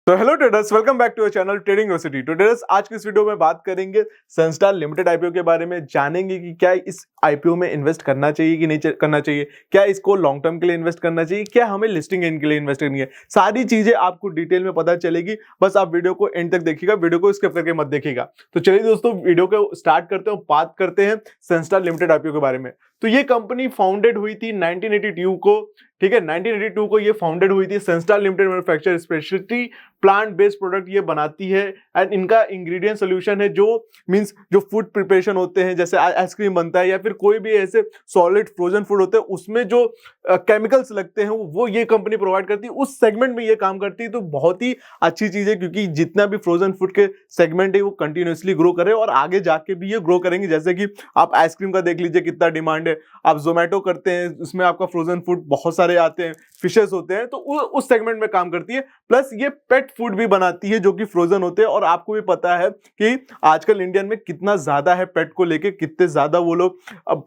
तो hello traders, welcome back to our channel trading university. तो traders, आज की इस वीडियो में बात करेंगे सनस्टार लिमिटेड आईपीओ के बारे में। जानेंगे कि क्या इस आईपीओ में इन्वेस्ट करना चाहिए कि नहीं करना चाहिए, क्या इसको लॉन्ग टर्म के लिए इन्वेस्ट करना चाहिए, क्या हमें लिस्टिंग गेन के लिए इन्वेस्ट करनी है। सारी चीजें आपको डिटेल में पता चलेगी, बस आप वीडियो को एंड तक देखिएगा, वीडियो को स्किप करके मत देखिएगा। तो चलिए दोस्तों, वीडियो को स्टार्ट करते हैं, बात करते हैं सनस्टार लिमिटेड आईपीओ के बारे में। तो ये कंपनी फाउंडेड हुई थी 1982 को, ठीक है। 1982 को ये फाउंडेड हुई थी। Sunstar limited manufacture speciality plant based product ये बनाती है एंड इनका इंग्रेडिएंट सोल्यूशन है जो मींस जो फूड प्रिपरेशन होते हैं, जैसे आइसक्रीम बनता है या फिर कोई भी ऐसे सॉलिड फ्रोजन फूड होते हैं, उसमें जो केमिकल्स लगते हैं वो ये कंपनी प्रोवाइड करती है। उस सेगमेंट में ये काम करती है। तो बहुत ही अच्छी चीज है, क्योंकि जितना भी फ्रोजन फूड के सेगमेंट है वो कंटिन्यूसली ग्रो करे और आगे जाके भी ये ग्रो करेंगे। जैसे कि आप आइसक्रीम का देख लीजिए कितना डिमांड है, आप जोमेटो करते हैं, उसमें आपका फ्रोजन फूड बहुत सारे आते हैं, फिशेस होते हैं, तो उस सेगमेंट में काम करती है। प्लस ये पेट फूड भी बनाती है जो कि फ्रोजन होते हैं। और आपको भी पता है कि आजकल इंडियन में कितना ज्यादा है पेट को लेके, कितने ज्यादा वो लोग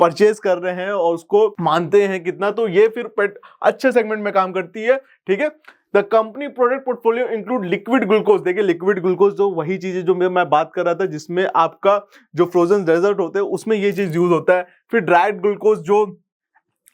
परचेज कर रहे हैं और उसको मानते हैं कितना। तो ये फिर पेट अच्छे सेगमेंट में काम करती है, ठीक है। The company product portfolio include liquid glucose. देखिए लिक्विड ग्लूकोज जो वही चीज है जो मैं बात कर रहा था, जिसमें आपका जो फ्रोजन डेजर्ट होते हैं उसमें ये चीज यूज होता है। फिर ड्राइड ग्लूकोज जो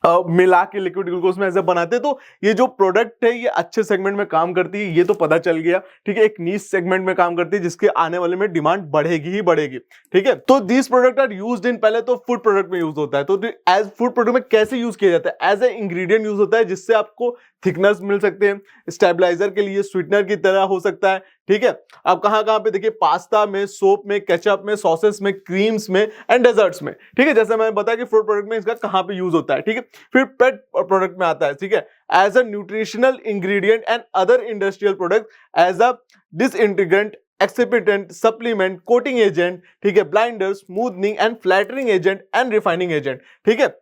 मिला के लिक्विड ग्लूकोज में ऐसे बनाते हैं। तो ये जो प्रोडक्ट है ये अच्छे सेगमेंट में काम करती है, ये तो पता चल गया, ठीक है। एक नीश सेगमेंट में काम करती है जिसके आने वाले में डिमांड बढ़ेगी ही बढ़ेगी, ठीक है। तो this product are used in, पहले तो फूड प्रोडक्ट में यूज होता है। तो एज फूड प्रोडक्ट में कैसे यूज किया जाता है? एज ए इंग्रेडिएंट यूज होता है, जिससे आपको थिकनेस मिल सकते हैं, स्टेबलाइजर के लिए स्वीटनर की तरह हो सकता है, ठीक है। अब कहां पे देखिए, पास्ता में, सोप में, केचप में, सॉसेस में, क्रीम्स में एंड डेजर्ट्स में, ठीक है। जैसे मैंने बताया कि फूड प्रोडक्ट में इसका कहां पे यूज होता है, ठीक है। फिर पेट प्रोडक्ट में आता है, ठीक है, as a nutritional ingredient and other industrial product as a disintegrant, excipient, supplement, coating agent, ठीक है, binder, smoothening and flattering agent and refining agent, ठीक है।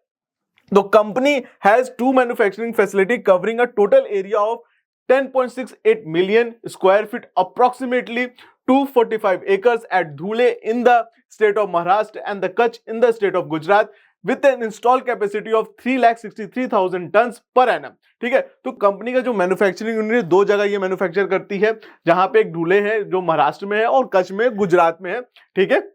The company has two manufacturing facility covering a total area of 10.68 million square feet, approximately 245 acres at Dhule in the state of Maharashtra and the Kutch in the state of Gujarat with an installed capacity of 3,63,000 tons per annum, ठीक है। तो company का जो manufacturing unit दो जगह ये manufacture करती है, जहां पे एक धुले है जो महाराष्ट्र में है और कच्छ में गुजरात में है, ठीक है।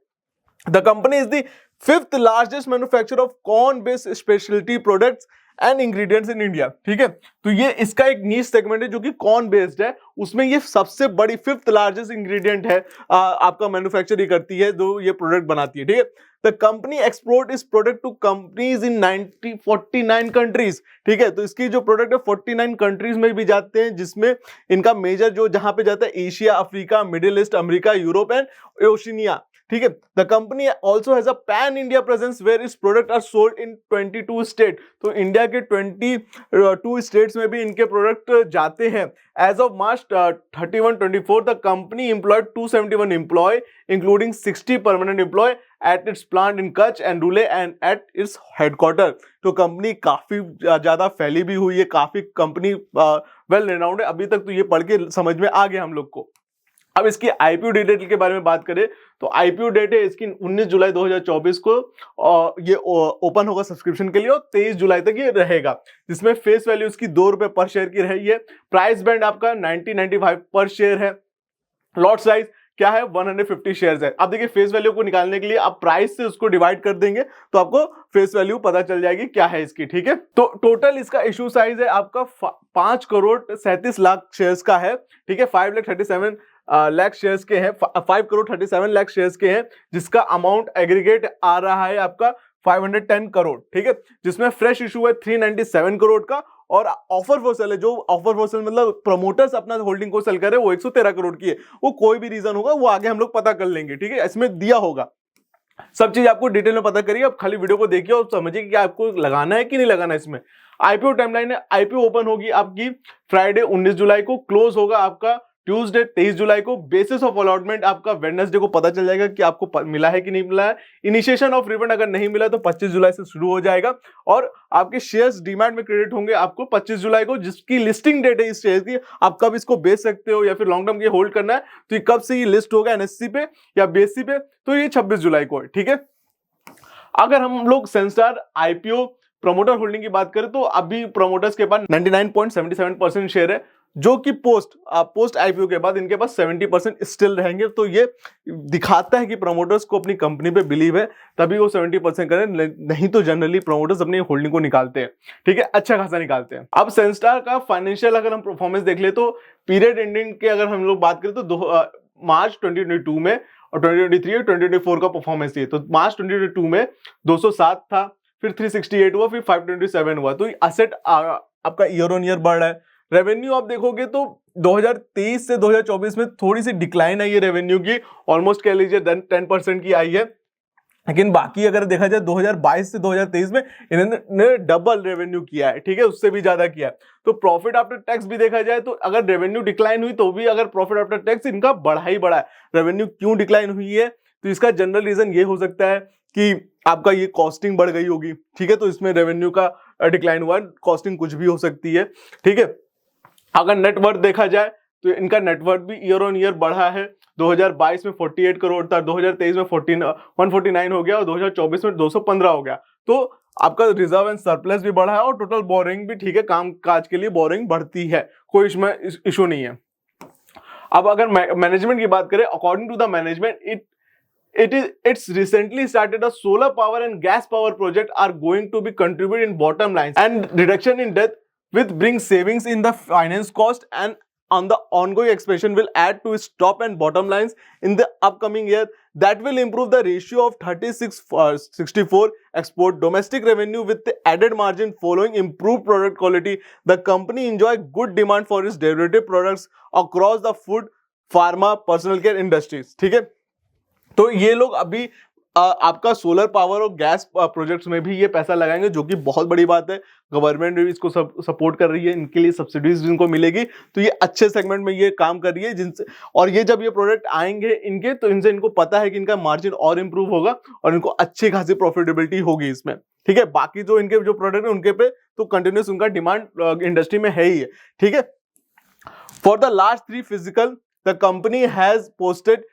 The company is the fifth largest manufacturer of corn-based specialty products and ingredients in India, ठीक है। तो ये इसका एक नीश सेगमेंट है जो कि कॉर्न बेस्ड है, उसमें ये सबसे बड़ी फिफ्थ लार्जेस्ट इंग्रेडिएंट है, आपका मैन्युफैक्चरिंग करती है, जो ये प्रोडक्ट बनाती है, ठीक है। द कंपनी एक्सपोर्ट इस product to companies in 49 countries, ठीक है। तो इसकी जो प्रोडक्ट है 49 कंट्रीज में भी जाते हैं, जिसमें इनका मेजर जो जहां पे जाता है Asia, Africa, Middle East, America, Europe and Oceania, ठीक है। The company also has a pan India presence where is product are sold in 22 state. तो इंडिया के 22 स्टेट्स में भी इनके प्रोडक्ट जाते हैं। As of March 31-24 the company employed 271 employee including 60 permanent employee at its plant in Kutch and रूले and at its headquarter. तो company काफी ज्यादा फैली भी हुई है, काफी कंपनी वेल रिनाउंड है। अभी तक तो ये पढ़ के समझ में आ गया हम लोग को। अब इसकी आईपीओ डेट के बारे में बात करें तो आईपीओ डेट है इसकी 19 जुलाई 2024 को, और ये ओपन होगा सब्सक्रिप्शन के लिए और 23 जुलाई तक ये रहेगा, जिसमें फेस वैल्यू इसकी ₹2 पर शेयर की रही है। प्राइस बैंड आपका 90-95 पर शेयर है। लॉट साइज क्या है, 150 शेयर्स है। अब देखिए फेस वैल्यू को निकालने के लिए आप प्राइस से उसको डिवाइड कर देंगे तो आपको फेस वैल्यू पता चल जाएगी क्या है इसकी, ठीक है। तो टोटल इसका इशू साइज है आपका 5 करोड़ 37 लाख शेयर्स का है, ठीक है। 5,37 लाख शेयर्स के हैं, 5 करोड़ 37 लाख शेयर्स के हैं, जिसका अमाउंट एग्रीगेट आ रहा है आपका 510 करोड़, ठीक है। जिसमें फ्रेश इशू है 397 करोड़ का, और ऑफर फॉर सेल है, जो ऑफर फॉर सेल मतलब प्रमोटर्स अपना होल्डिंग को सेल करे, वो 113 करोड़ की है। वो कोई भी रीजन होगा वो आगे हम लोग पता कर लेंगे, ठीक है। इसमें दिया होगा सब चीज, आपको डिटेल में पता करिए। आप खाली वीडियो को देखिए और समझिए कि आपको लगाना है कि नहीं लगाना है इसमें। आईपीओ टाइमलाइन है, आईपीओ ओपन होगी आपकी फ्राइडे 19 जुलाई को, क्लोज होगा आपका ट्यूसडे 23 जुलाई को। बेसिस ऑफ अलॉटमेंट आपका वेडनेसडे को पता चल जाएगा कि आपको मिला है कि नहीं मिला है। इनिशिएशन ऑफ रिफंड अगर नहीं मिला तो 25 जुलाई से शुरू हो जाएगा, और आपके शेयर्स डीमैट में क्रेडिट होंगे आपको 25 जुलाई को, जिसकी लिस्टिंग डेट है इस शेयर की। आप कब इसको बेच सकते हो या फिर लॉन्ग टर्म के होल्ड करना है, तो ये कब से ये लिस्ट होगा एनएससी पे या बीएससी पे, तो ये 26 जुलाई को है, ठीक है। अगर हम लोग सनस्टार आईपीओ प्रमोटर होल्डिंग की बात करें तो अभी प्रमोटर्स के पास 99.77% शेयर है। जो कि पोस्ट आईपीओ के बाद इनके पास 70% स्टिल रहेंगे। तो ये दिखाता है कि प्रमोटर्स को अपनी कंपनी पे बिलीव है, तभी वो 70% करें, नहीं तो जनरली प्रमोटर्स अपनी होल्डिंग को निकालते हैं, ठीक है, अच्छा खासा निकालते हैं। अब सेंस्टार का फाइनेंशियल अगर हम परफॉर्मेंस देख ले तो पीरियड एंडिंग के अगर हम लोग बात करें तो मार्च 2022 में और 2023 और 2024 का परफॉर्मेंस ये, तो मार्च 2022 में 207 था, फिर 368 हुआ, फिर 527 हुआ। तो एसेट आपका ईयर ऑन ईयर बढ़ रहा है। रेवेन्यू आप देखोगे तो 2023 से 2024 में थोड़ी सी डिक्लाइन आई है रेवेन्यू की, ऑलमोस्ट कह लीजिए 10% की आई है। लेकिन बाकी अगर देखा जाए 2022 से 2023 में इन्होंने डबल रेवेन्यू किया है, ठीक है, उससे भी ज्यादा किया है। तो प्रॉफिट आफ्टर टैक्स भी देखा जाए तो अगर रेवेन्यू डिक्लाइन हुई तो भी अगर प्रॉफिट आफ्टर टैक्स इनका बढ़ा ही बढ़ा है। रेवेन्यू क्यों डिक्लाइन हुई है, तो इसका जनरल रीजन ये हो सकता है कि आपका ये कॉस्टिंग बढ़ गई होगी, ठीक है, तो इसमें रेवेन्यू का डिक्लाइन हुआ है। कॉस्टिंग कुछ भी हो सकती है, ठीक है। अगर नेटवर्थ देखा जाए तो इनका नेटवर्थ भी ईयर ऑन ईयर बढ़ा है। 2022 में 48 करोड़ था, 2023 में 149 हो गया और 2024 में 215 हो गया। तो आपका रिजर्व एंड सरप्लस भी बढ़ा है और टोटल बोरिंग भी, ठीक है, काम काज के लिए बोरिंग बढ़ती है, कोई इसमें इशू नहीं है। अब अगर मैनेजमेंट की बात करें, according to the management it's recently started a solar power and gas power project are going to be contribute in bottom lines and reduction in debt, which brings savings in the finance cost and on the ongoing expansion will add to its top and bottom lines in the upcoming year. That will improve the ratio of 36-64 export domestic revenue with the added margin following improved product quality. The company enjoy good demand for its derivative products across the food, pharma, personal care industries, ठीक है। तो ये लोग अभी आपका solar power और gas projects में भी ये पैसा लगाएंगे, जो कि बहुत बड़ी बात है। गवर्नमेंट भी इसको सपोर्ट कर रही है, इनके लिए सब्सिडीज जिनको मिलेगी, तो ये अच्छे सेगमेंट में ये काम कर रही है जिनसे, और ये जब ये प्रोडक्ट आएंगे इनके, तो इनसे इनको पता है कि इनका मार्जिन और इंप्रूव होगा और इनको अच्छी खासी प्रॉफिटेबिलिटी होगी इसमें, ठीक है। बाकी जो इनके जो प्रोडक्ट है उनके पे तो कंटिन्यूस उनका डिमांड इंडस्ट्री में है ही है, ठीक है। For the last 3 physical the company has posted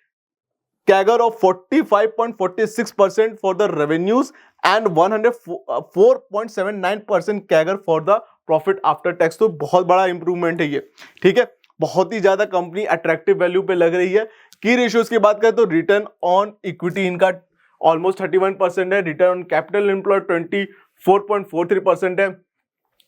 CAGR of 45.46% for the revenues and 104.79% CAGR for the profit after tax। तो बहुत बड़ा इंप्रूवमेंट है ये, ठीक है, बहुत ही ज्यादा कंपनी अट्रैक्टिव वैल्यू पे लग रही है। की रेशियोज की बात करें तो रिटर्न ऑन इक्विटी इनका ऑलमोस्ट 31% है, रिटर्न ऑन कैपिटल एम्प्लॉयड 24.43% है,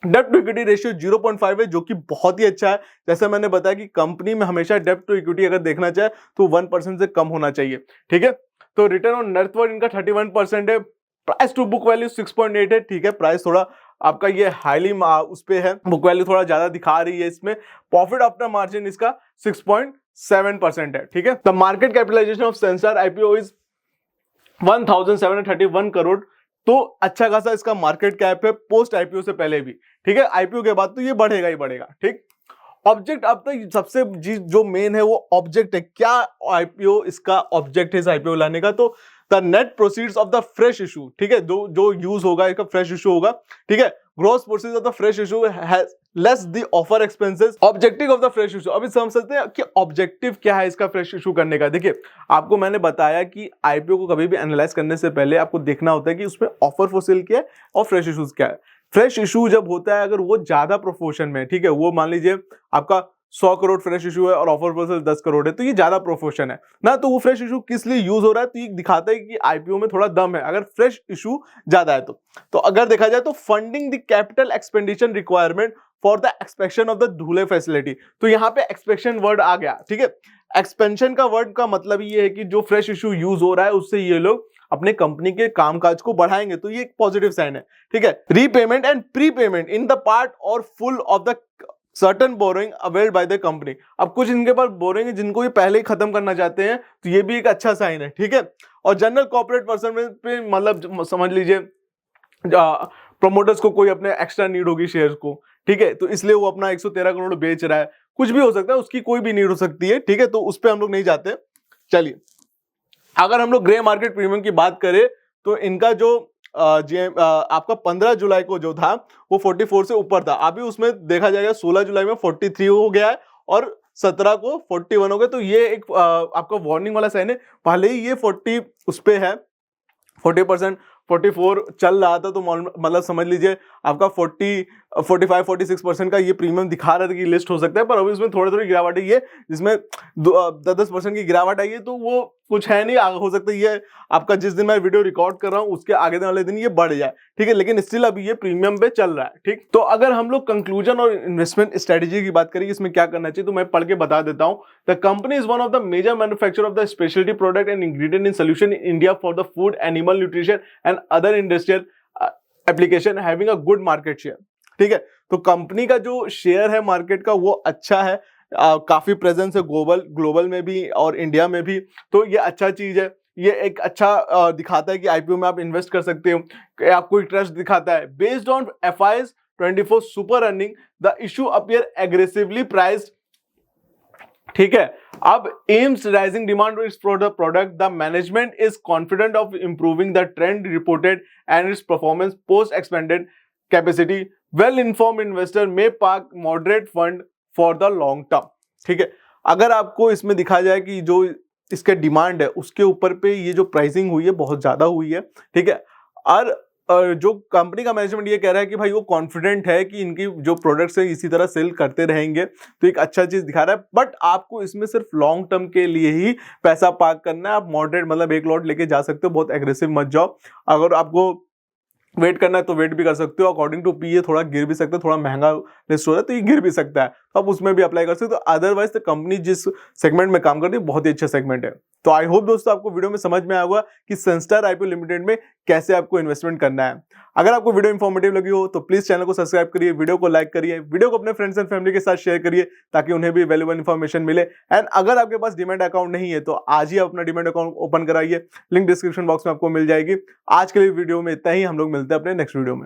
डेप्ट टू इक्विटी रेशियो 0.5 है, जो कि बहुत ही अच्छा है। जैसे मैंने बताया कि कंपनी में हमेशा डेप्ट टू इक्विटी अगर देखना चाहे तो 1% से कम होना चाहिए, ठीक है। तो रिटर्न ऑन नेटवर्थ इनका 31% है, प्राइस टू बुक वैल्यू 6.8 है, ठीक है, प्राइस थोड़ा आपका ये हाईली उस पे है, बुक वैल्यू थोड़ा ज्यादा दिखा रही है इसमें। प्रॉफिट आफ्टर मार्जिन इसका 6.7% है, ठीक है। The market capitalisation of Sanstar IPO is 1731 crore, तो अच्छा खासा इसका मार्केट कैप है पोस्ट आईपीओ से पहले भी, ठीक है। आईपीओ के बाद तो ये बढ़ेगा ही बढ़ेगा, ठीक। ऑब्जेक्ट अब तक सबसे जो मेन है वो ऑब्जेक्ट है, क्या आईपीओ इसका ऑब्जेक्ट है इस आईपीओ लाने का, तो the net proceeds of the fresh issue, ठीक है, जो यूज होगा इसका फ्रेश इशू होगा, ठीक है। Gross proceeds of the fresh issue has less the offer expenses. Objective of the fresh issue, अभी समझ सकते हैं कि ऑब्जेक्टिव क्या है इसका फ्रेश इशू करने का। देखिए, आपको मैंने बताया कि आईपीओ को कभी भी एनालाइज करने से पहले आपको देखना होता है कि उसमें ऑफर फॉर सेल क्या है और फ्रेश इशूज क्या है। फ्रेश इशू जब होता है अगर वो ज्यादा प्रोपोर्शन में, ठीक है, वो मान लीजिए आपका 100 करोड़ फ्रेश इशू है और ऑफर फॉर सेल 10 करोड़ है, तो ये ज्यादा प्रोपोर्शन है ना। तो वो फ्रेश इशू किस लिए यूज हो रहा है, तो ये दिखाता है कि आईपीओ में थोड़ा दम है अगर फ्रेश इशू ज्यादा है तो अगर देखा जाए तो funding the capital expenditure requirement for the expansion of the Dhule facility, तो यहाँ पे एक्सपेंशन वर्ड आ गया, ठीक है। एक्सपेंशन का वर्ड का मतलब ये है कि जो फ्रेश इशू यूज हो रहा है उससे ये लोग अपने कंपनी के कामकाज को बढ़ाएंगे, तो ये एक पॉजिटिव साइन है, ठीक है। Repayment and prepayment in the part or full of the certain borrowing availed by the company. अब कुछ इनके पास बोरोइंग है जिनको ये पहले ही खत्म करना चाहते हैं, तो ये भी एक अच्छा साइन है, ठीक है। और जनरल कॉर्पोरेट पर्सन पे मतलब समझ लीजिए प्रमोटर्स को कोई अपने एक्स्ट्रा नीड होगी शेयर्स को, ठीक है, तो इसलिए वो अपना 113 करोड़ बेच रहा है, कुछ भी हो सकता है, उसकी कोई भी नीड हो सकती है, ठीक है, तो उस पर हम लोग नहीं जाते। चलिए, अगर हम लोग ग्रे मार्केट प्रीमियम की बात करें तो इनका जो आपका 15 जुलाई को जो था वो 44 से ऊपर था, अभी उसमें देखा जाएगा 16 जुलाई में 43 हो गया है और 17 को 41 हो गया, तो ये एक आपका वार्निंग वाला साइन है। पहले ही ये 40 उस पे है, 40%, 44 चल रहा था, तो मतलब समझ लीजिए आपका 45-46% का ये प्रीमियम दिखा रहा था कि लिस्ट हो सकता है, पर अभी उसमें थोड़ी थोड़ी गिरावट आई है, जिसमें 10% की गिरावट आई है, तो वो कुछ है नहीं, आगे हो सकता है ये आपका जिस दिन मैं वीडियो रिकॉर्ड कर रहा हूं उसके आगे दिन वाले दिन ये बढ़ जाए, ठीक है, लेकिन स्टिल अभी ये प्रीमियम पे चल रहा है, ठीक। तो अगर हम लोग कंक्लूजन और इन्वेस्टमेंट स्ट्रेटेजी की बात करें इसमें क्या करना चाहिए, तो मैं पढ़ के बता देता हूं। The company is one of the major manufacturer of the speciality product and ingredient in solution in India for the food, animal nutrition and other industrial application having a good market share, ठीक है। तो company का जो share है market का वो अच्छा है, काफी प्रेजेंस है ग्लोबल में भी और इंडिया में भी, तो ये अच्छा चीज है। ये एक अच्छा दिखाता है कि आईपीओ में आप इन्वेस्ट कर सकते हो, आपको इंटरेस्ट दिखाता है। Based on FI's 24 super earning the issue appear aggressively priced, ठीक है। अब AIIMS rising demand it's product the management is confident of improving the trend reported and it's performance post expanded capacity. Well informed investor may park moderate fund for the long term, ठीक है। अगर आपको इसमें दिखा जाए कि जो इसके डिमांड है उसके ऊपर पे ये जो प्राइसिंग हुई है बहुत ज्यादा हुई है, ठीक है। और जो कंपनी का मैनेजमेंट ये कह रहा है कि भाई वो कॉन्फिडेंट है कि इनकी जो प्रोडक्ट्स है इसी तरह सेल करते रहेंगे, तो एक अच्छा चीज दिखा रहा है। बट आपको इसमें सिर्फ लॉन्ग टर्म के लिए ही पैसा पार्क करना है। आप मॉडरेट मतलब एक लॉट लेके जा सकते हो, बहुत एग्रेसिव मत जाओ। अगर आपको वेट करना है तो वेट भी कर सकते हो। अकॉर्डिंग टू पीए थोड़ा गिर भी सकता है, थोड़ा महंगा लिस्ट हो रहा है तो ये गिर भी सकता है, तो आप उसमें भी अप्लाई कर सकते हो। अदरवाइज तो कंपनी जिस सेगमेंट में काम करती है बहुत ही अच्छा सेगमेंट है। तो आई होप दोस्तों आपको वीडियो में समझ में आया होगा कि सनस्टार आईपीओ लिमिटेड में कैसे आपको इन्वेस्टमेंट करना है। अगर आपको वीडियो इंफॉर्मेटिव लगी हो तो प्लीज चैनल को सब्सक्राइब करिए, वीडियो को लाइक करिए, वीडियो को अपने फ्रेंड्स एंड फैमिली के साथ शेयर करिए ताकि उन्हें भी वैल्यूएबल इन्फॉर्मेशन मिले। एंड अगर आपके पास डीमैट अकाउंट नहीं है तो आज ही आप अपना डीमैट अकाउंट ओपन कराइए, लिंक डिस्क्रिप्शन बॉक्स में आपको मिल जाएगी। आज के लिए वीडियो में इतना ही, हम लोग मिलते हैं अपने नेक्स्ट वीडियो में।